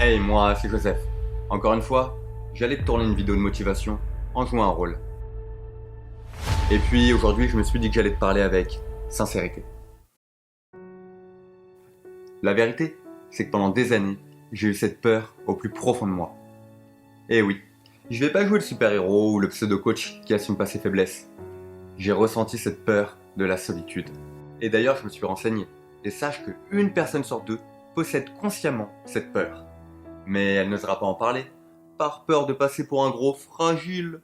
Hey, moi, c'est Joseph. Encore une fois, j'allais te tourner une vidéo de motivation en jouant un rôle. Et puis aujourd'hui, je me suis dit que j'allais te parler avec sincérité. La vérité, c'est que pendant des années, j'ai eu cette peur au plus profond de moi. Et oui, je vais pas jouer le super-héros ou le pseudo-coach qui assume pas ses faiblesses. J'ai ressenti cette peur de la solitude. Et d'ailleurs, je me suis renseigné. Et sache qu'une personne sur deux possède consciemment cette peur. Mais elle n'osera pas en parler, par peur de passer pour un gros fragile.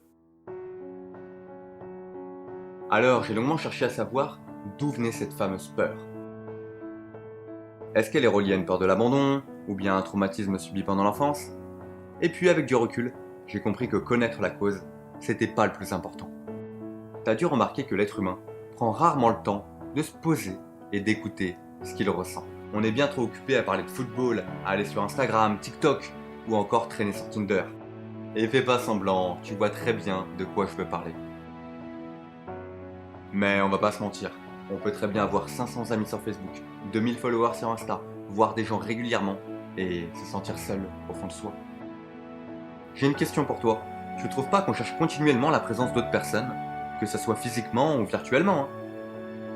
Alors j'ai longuement cherché à savoir d'où venait cette fameuse peur. Est-ce qu'elle est reliée à une peur de l'abandon, ou bien à un traumatisme subi pendant l'enfance? Et puis avec du recul, j'ai compris que connaître la cause, c'était pas le plus important. T'as dû remarquer que l'être humain prend rarement le temps de se poser et d'écouter ce qu'il ressent. On est bien trop occupé à parler de football, à aller sur Instagram, TikTok, ou encore traîner sur Tinder. Et fais pas semblant, tu vois très bien de quoi je veux parler. Mais on va pas se mentir, on peut très bien avoir 500 amis sur Facebook, 2000 followers sur Insta, voir des gens régulièrement et se sentir seul au fond de soi. J'ai une question pour toi. Tu trouves pas qu'on cherche continuellement la présence d'autres personnes, que ce soit physiquement ou virtuellement, hein?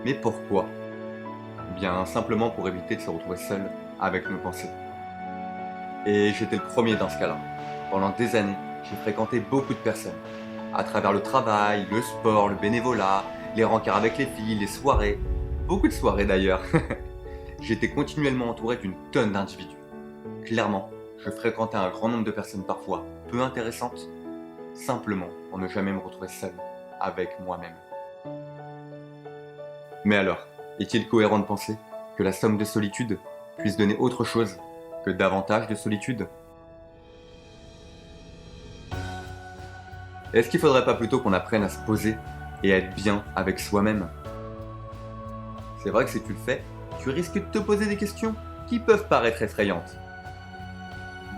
Mais pourquoi? Bien simplement pour éviter de se retrouver seul avec nos pensées. Et j'étais le premier dans ce cas-là. Pendant des années, j'ai fréquenté beaucoup de personnes. À travers le travail, le sport, le bénévolat, les rencarts avec les filles, les soirées. Beaucoup de soirées d'ailleurs. J'étais continuellement entouré d'une tonne d'individus. Clairement, je fréquentais un grand nombre de personnes parfois peu intéressantes, simplement pour ne jamais me retrouver seul avec moi-même. Mais alors, est-il cohérent de penser que la somme de solitude puisse donner autre chose que davantage de solitude? Est-ce qu'il faudrait pas plutôt qu'on apprenne à se poser et à être bien avec soi-même? C'est vrai que si tu le fais, tu risques de te poser des questions qui peuvent paraître effrayantes.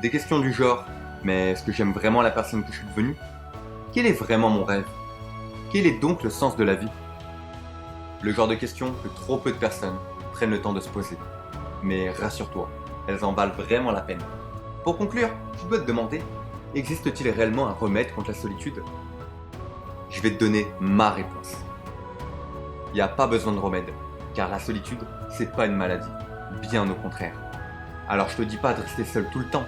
Des questions du genre, mais est-ce que j'aime vraiment la personne que je suis devenue? Quel est vraiment mon rêve? Quel est donc le sens de la vie? Le genre de questions que trop peu de personnes prennent le temps de se poser. Mais rassure-toi, elles en valent vraiment la peine. Pour conclure, tu dois te demander, existe-t-il réellement un remède contre la solitude? Je vais te donner ma réponse. Il n'y a pas besoin de remède, car la solitude, c'est pas une maladie, bien au contraire. Alors je te dis pas de rester seul tout le temps,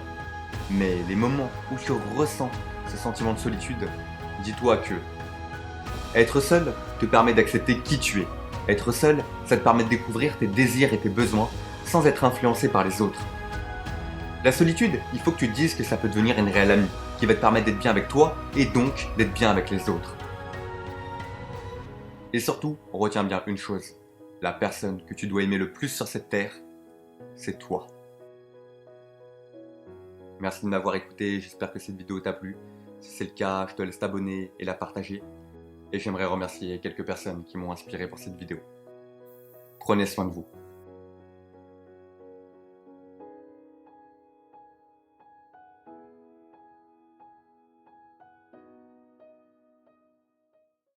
mais les moments où tu ressens ce sentiment de solitude, dis-toi que être seul te permet d'accepter qui tu es. Être seul, ça te permet de découvrir tes désirs et tes besoins sans être influencé par les autres. La solitude, il faut que tu te dises que ça peut devenir une réelle amie, qui va te permettre d'être bien avec toi et donc d'être bien avec les autres. Et surtout, retiens bien une chose, la personne que tu dois aimer le plus sur cette terre, c'est toi. Merci de m'avoir écouté, j'espère que cette vidéo t'a plu. Si c'est le cas, je te laisse t'abonner et la partager. Et j'aimerais remercier quelques personnes qui m'ont inspiré pour cette vidéo. Prenez soin de vous.